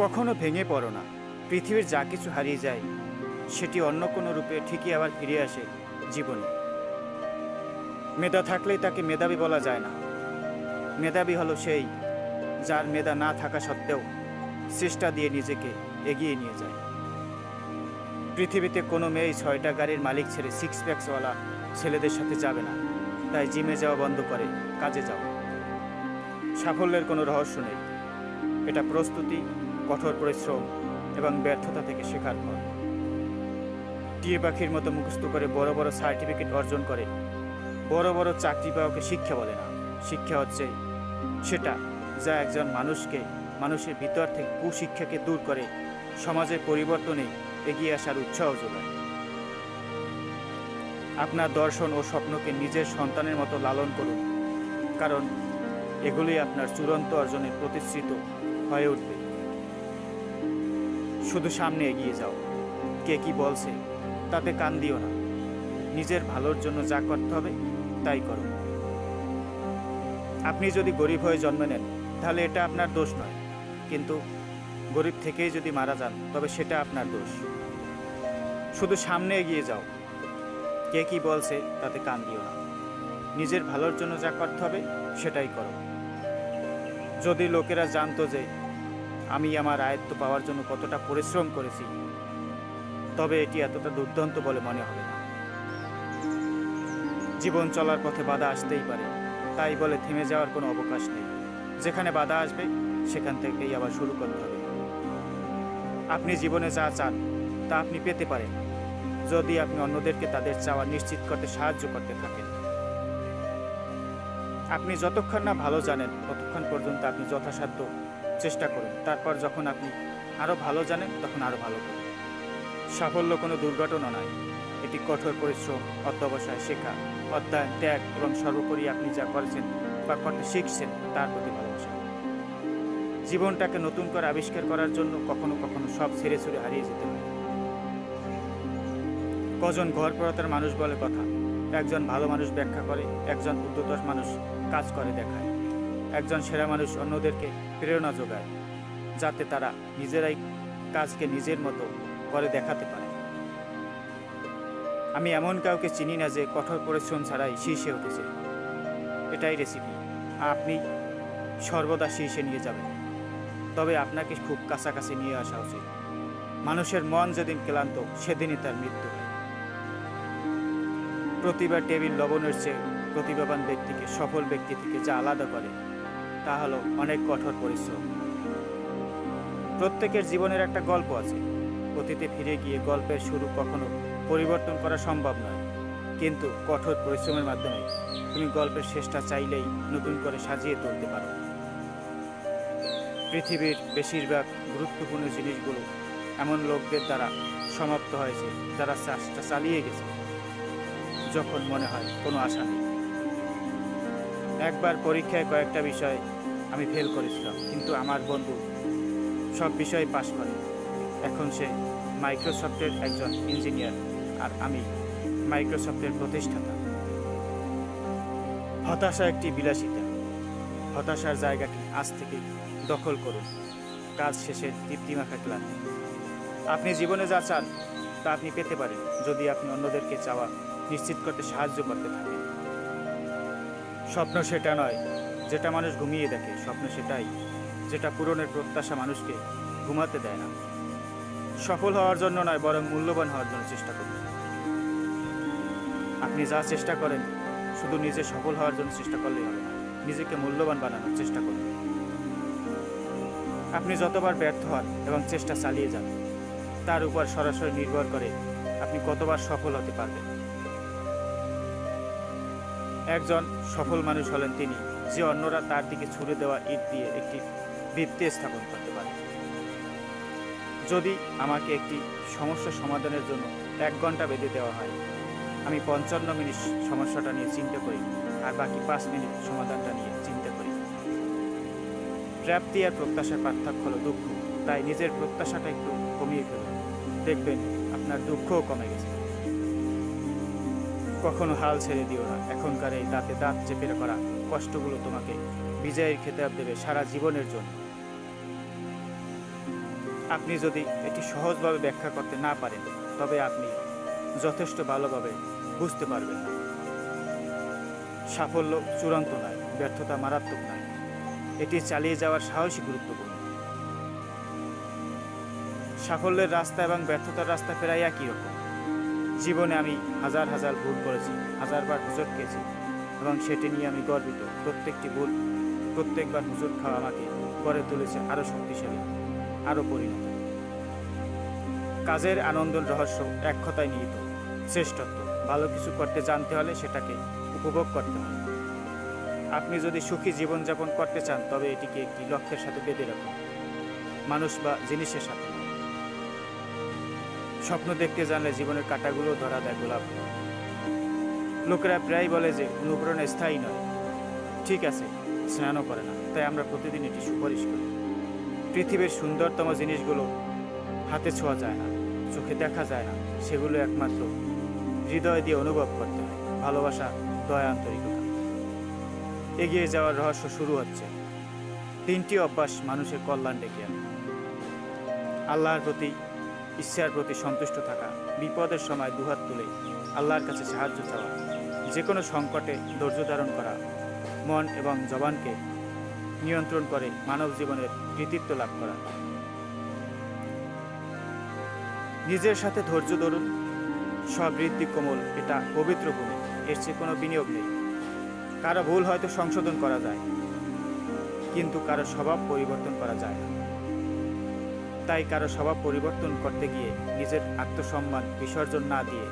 কখনো ভেঙে পড়ো না। পৃথিবীর যা কিছু হারিয়ে যায় সেটি অন্য কোনো রূপে ঠিকই আবার ফিরে আসে জীবনে। মেধা থাকলেই তাকে মেধাবী বলা যায় না। মেধাবী হলো সেই যার মেধা না থাকা সত্ত্বেও চেষ্টা দিয়ে নিজেকে এগিয়ে নিয়ে যায়। পৃথিবীতে কোনো মেয়েই 6টা গাড়ির মালিক ছেড়ে সিক্স প্যাক্সওয়ালা ছেলেদের সাথে যাবে না। তাই জিমে যাওয়া বন্ধ করে কাজে যাও। সাফল্যের কোনো রহস্য নেই, এটা প্রস্তুতি, কঠোর পরিশ্রম এবং ব্যর্থতা থেকে শেখার পর। টিয়ে পাখির মতো মুখস্থ করে বড় বড় সার্টিফিকেট অর্জন করে বড় বড় চাকরি পাওয়াকে শিক্ষা বলে না। শিক্ষা হচ্ছে সেটা যা একজন মানুষের ভিতর থেকে কুশিক্ষাকে দূর করে সমাজের পরিবর্তনে এগিয়ে আসার উৎসাহ যোগায়। আপনার দর্শন ও স্বপ্নকে নিজের সন্তানের মতো লালন করুন, কারণ এগুলি আপনার চূড়ান্ত অর্জনের প্রতিশ্রুত হয়ে উঠবে। শুধু সামনে এগিয়ে যাও। কে কি বলছে তাতে কান দিও না। নিজের ভালোর জন্য যা করতে হবে তাই করো। আপনি যদি গরিব হয়ে জন্ম নেন তাহলে এটা আপনার দোষ নয়, কিন্তু গরিব থেকেই যদি মারা যান তবে সেটা আপনার দোষ। শুধু সামনে এগিয়ে যাও। কে কি বলছে তাতে কান দিও না। নিজের ভালোর জন্য যা করতে হবে সেটাই করো। যদি লোকেরা জানতো যে আমি আমার আয়ত্ত পাওয়ার জন্য কতটা পরিশ্রম করেছি, তবে এটি এতটা দুর্দান্ত বলে মনে হবে না। জীবন চলার পথে বাধা আসতেই পারে, তাই বলে থেমে যাওয়ার কোনো অবকাশ নেই। যেখানে বাধা আসবে সেখান থেকেই আবার শুরু করতে হবে। আপনি জীবনে যা চান তা আপনি পেতে পারেন যদি আপনি অন্যদেরকে তাদের চাওয়া নিশ্চিত করতে সাহায্য করতে থাকেন। আপনি যতক্ষণ না ভালো জানেন ততক্ষণ পর্যন্ত আপনি যথাসাধ্য চেষ্টা করুন। তারপর যখন আপনি আরও ভালো জানেন তখন আরও ভালো করুন। সাফল্য কোনো দুর্ঘটনা নয়, এটি কঠোর পরিশ্রম, অধ্যবসায়, শেখা, অধ্যয়ন, ত্যাগ এবং সর্বোপরি আপনি যা করেছেন বা করতে শিখছেন তার প্রতি ভালোবাসা। জীবনটাকে নতুন করে আবিষ্কার করার জন্য কখনো কখনো সব ছেড়ে ছুড়ে হারিয়ে যেতে হয়। কজন ঘরপড়তার মানুষ বলে কথা, একজন ভালো মানুষ ব্যাখ্যা করে, একজন উদ্যত মানুষ কাজ করে দেখায়, একজন সেরা মানুষ অন্যদেরকে প্রেরণা যোগায় যাতে তারা নিজেরাই কাজকে নিজের মতো করে দেখাতে পারে। আমি এমন কাউকে চিনি না যে কঠোর পরিশ্রম ছাড়াই শীর্ষে উঠেছে। এটাই রেসিপি। আপনি সর্বদা শীর্ষে নিয়ে যাবেন, তবে আপনাকে খুব কাছাকাছি নিয়ে আসা উচিত। মানুষের মন যেদিন ক্লান্ত সেদিনই তার মৃত্যু হয়। প্রতিভা টেবিল লবণের চেয়ে প্রতিভাবান ব্যক্তিকে সফল ব্যক্তি থেকে যা আলাদা করে তা হলো অনেক কঠোর পরিশ্রম। প্রত্যেকের জীবনের একটা গল্প আছে। অতীতে ফিরে গিয়ে গল্পের শুরু কখনো পরিবর্তন করা সম্ভব নয়, কিন্তু কঠোর পরিশ্রমের মাধ্যমে তুমি গল্পের শেষটা চাইলেই নতুন করে সাজিয়ে তুলতে পারো। পৃথিবীর বেশিরভাগ গুরুত্বপূর্ণ জিনিসগুলো এমন লোকদের দ্বারা সমাপ্ত হয়েছে যারা চেষ্টা চালিয়ে গেছে যখন মনে হয় কোনো আশা নেই। একবার পরীক্ষায় কয়েকটা বিষয়ে আমি ফেল করেছিলাম, কিন্তু আমার বন্ধু সব বিষয়ে পাশ করে। এখন সে মাইক্রোসফটের একজন ইঞ্জিনিয়ার আর আমি মাইক্রোসফটের প্রতিষ্ঠাতা। হতাশা একটি বিলাসিতা। হতাশার জায়গাটি আজ থেকে দখল করুন। কাজ শেষের তৃপ্তিমাখা ক্লান্তি। আপনি জীবনে যা চান তা আপনি পেতে পারেন যদি আপনি অন্যদেরকে চাওয়া নিশ্চিত করতে সাহায্য করতে থাকেন। স্বপ্ন সেটা নয় যেটা মানুষ ঘুমিয়ে দেখে, স্বপ্ন সেটাই যেটা পূরণের প্রত্যাশা মানুষকে ঘুমাতে দেয় না। সফল হওয়ার জন্য নয়, বরং মূল্যবান হওয়ার জন্য চেষ্টা করুন। আপনি যা চেষ্টা করেন শুধু নিজে সফল হওয়ার জন্য চেষ্টা করলেই হবে না, নিজেকে মূল্যবান বানানোর চেষ্টা করুন। আপনি যতবার ব্যর্থ হন এবং চেষ্টা চালিয়ে যান তার উপর সরাসরি নির্ভর করে আপনি কতবার সফল হতে পারবেন। একজন সফল মানুষ হলেন তিনি যে অন্যরা তার দিকে ছুড়ে দেওয়া ইট দিয়ে একটি ভিত্তি স্থাপন করতে পারে। যদি আমাকে একটি সমস্যা সমাধানের জন্য 1 ঘন্টা বেঁধে দেওয়া হয়, আমি 55 মিনিট সমস্যাটা নিয়ে চিন্তা করি আর বাকি 5 মিনিট সমাধানটা নিয়ে চিন্তা করি। প্রাপ্তি আর প্রত্যাশার পার্থক্য হলো দুঃখ, তাই নিজের প্রত্যাশাটা একটু কমিয়ে ফেলুন, দেখবেন আপনার দুঃখও কমে গেছে। কখনো হাল ছেড়ে দিও না। এখনকার এই দাঁতে দাঁত চেপে করা কষ্টগুলো তোমাকে বিজয়ের খেতাব দেবে সারা জীবনের জন্য। আপনি যদি এটি সহজভাবে ব্যাখ্যা করতে না পারেন, তবে আপনি যথেষ্ট ভালোভাবে বুঝতে পারবেন না। সাফল্য চূড়ান্ত নয়, ব্যর্থতা মারাত্মক নয়, এটি চালিয়ে যাওয়ার সাহসই গুরুত্বপূর্ণ। সাফল্যের রাস্তা এবং ব্যর্থতার রাস্তা প্রায় একই রকম। জীবনে আমি হাজার হাজার ভুল করেছি, হাজারবার হোঁচট খেয়েছি, এবং সেটি নিয়ে আমি গর্বিত। প্রত্যেকটি ভুল, প্রত্যেকবার হোঁচট খাওয়া আমাকে গড়ে তুলেছে আরও শক্তিশালী, আরও পরিণত। কাজের আনন্দের রহস্য এক কথায় নিহিত: শ্রেষ্ঠত্ব। ভালো কিছু করতে জানতে হলে সেটাকে উপভোগ করতে হয়। আপনি যদি সুখী জীবনযাপন করতে চান, তবে এটিকে একটি লক্ষ্যের সাথে বেঁধে রাখুন, মানুষ বা জিনিসের সাথে। স্বপ্ন দেখতে জানলে জীবনের কাঁটাগুলো ধরা দেয় গোলাপ। লোকেরা প্রায় বলে যে অনুপ্রেরণা স্থায়ী নয়। ঠিক আছে, স্নানও করে না, তাই আমরা প্রতিদিন এটি সুপারিশ করি। পৃথিবীর সুন্দরতম জিনিসগুলো হাতে ছোঁয়া যায় না, চোখে দেখা যায় না, সেগুলো একমাত্র হৃদয় দিয়ে অনুভব করতে হয়। ভালোবাসা, দয়া, আন্তরিকতা। এগিয়ে যাওয়ার রহস্য শুরু হচ্ছে। 3টি অভ্যাস মানুষের কল্যাণ ডেকে আনে: আল্লাহর প্রতি, ইচ্ছার প্রতি সন্তুষ্ট থাকা, বিপদের সময় দুহাত তুলে আল্লাহর কাছে সাহায্য চাওয়া, যে কোনো সংকটে ধৈর্য ধারণ করা, মন এবং জবানকে নিয়ন্ত্রণ করে মানব জীবনের কৃতিত্ব লাভ করা। নিজের সাথে ধৈর্য ধরুন। সবৃদ্ধি কোমল, এটা পবিত্র ভূমি, এর চেয়ে কোনো বিনিয়োগ নেই। কারো ভুল হয়তো সংশোধন করা যায়, কিন্তু কারো স্বভাব পরিবর্তন করা যায় না। তাই কারো স্বভাব পরিবর্তন করতে গিয়ে নিজের আত্মসম্মান বিসর্জন না দিয়ে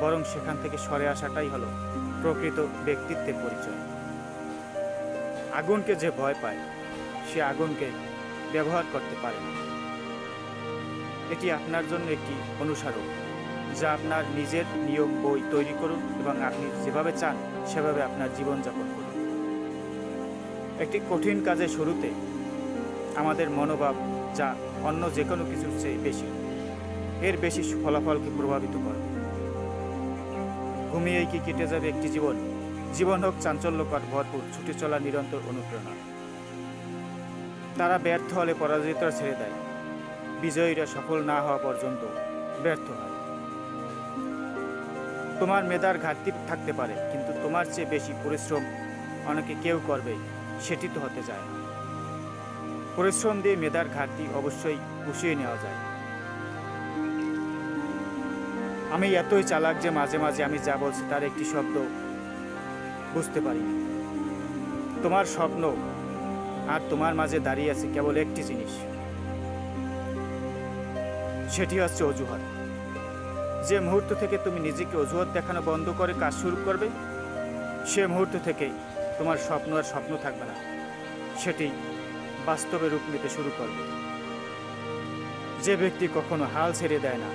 বরং সেখান থেকে সরে আসাটাই হলো প্রকৃত ব্যক্তিত্বের পরিচয়। আগুনকে যে ভয় পায়, সে আগুনকে ব্যবহার করতে পারে না। এটি আপনার জন্য একটি অনুসরণ, যা আপনার নিজের নিয়ম বই তৈরি করুন এবং আপনি যেভাবে চান সেভাবে আপনার জীবনযাপন করুন। একটি কঠিন কাজের শুরুতে আমাদের মনোভাব, যা অন্য যে কোনো কিছুর চেয়ে বেশি, এর বেশি ফলাফলকে প্রভাবিত করে। ঘুমিয়েই কি কেটে যাবে একটি জীবন? জীবন হোক চাঞ্চল্যকর, ভরপুর, ছুটে চলা নিরন্তর অনুপ্রেরণা। তারা ব্যর্থ হলে পরাজিতরা ছেড়ে দেয়, বিজয়ীরা সফল না হওয়া পর্যন্ত ব্যর্থ হয়। তোমার মেধার ঘাটতি থাকতে পারে, কিন্তু তোমার চেয়ে বেশি পরিশ্রম অনেকে কেউ করবে, সেটি তো হতে চায় না। পরিশ্রম দিয়ে মেধার ঘাটতি অবশ্যই পুষিয়ে নেওয়া যায়। আমি এতই চালাক যে মাঝে মাঝে আমি যা বলছি তার একটি শব্দ বুঝতে পারি না। তোমার স্বপ্ন আর তোমার মাঝে দাঁড়িয়ে আছে কেবল একটি জিনিস, সেটি হচ্ছে অজুহাত। যে মুহূর্ত থেকে তুমি নিজেকে অজুহাত দেখানো বন্ধ করে কাজ শুরু করবে, সে মুহূর্ত থেকে তোমার স্বপ্ন আর স্বপ্ন থাকবে না, সেটি বাস্তবে রূপ নিতে শুরু করবে। যে ব্যক্তি কখনো হাল ছেড়ে দেয় না,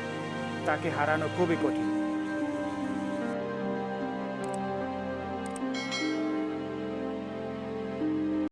তাকে হারানো খুবই কঠিন।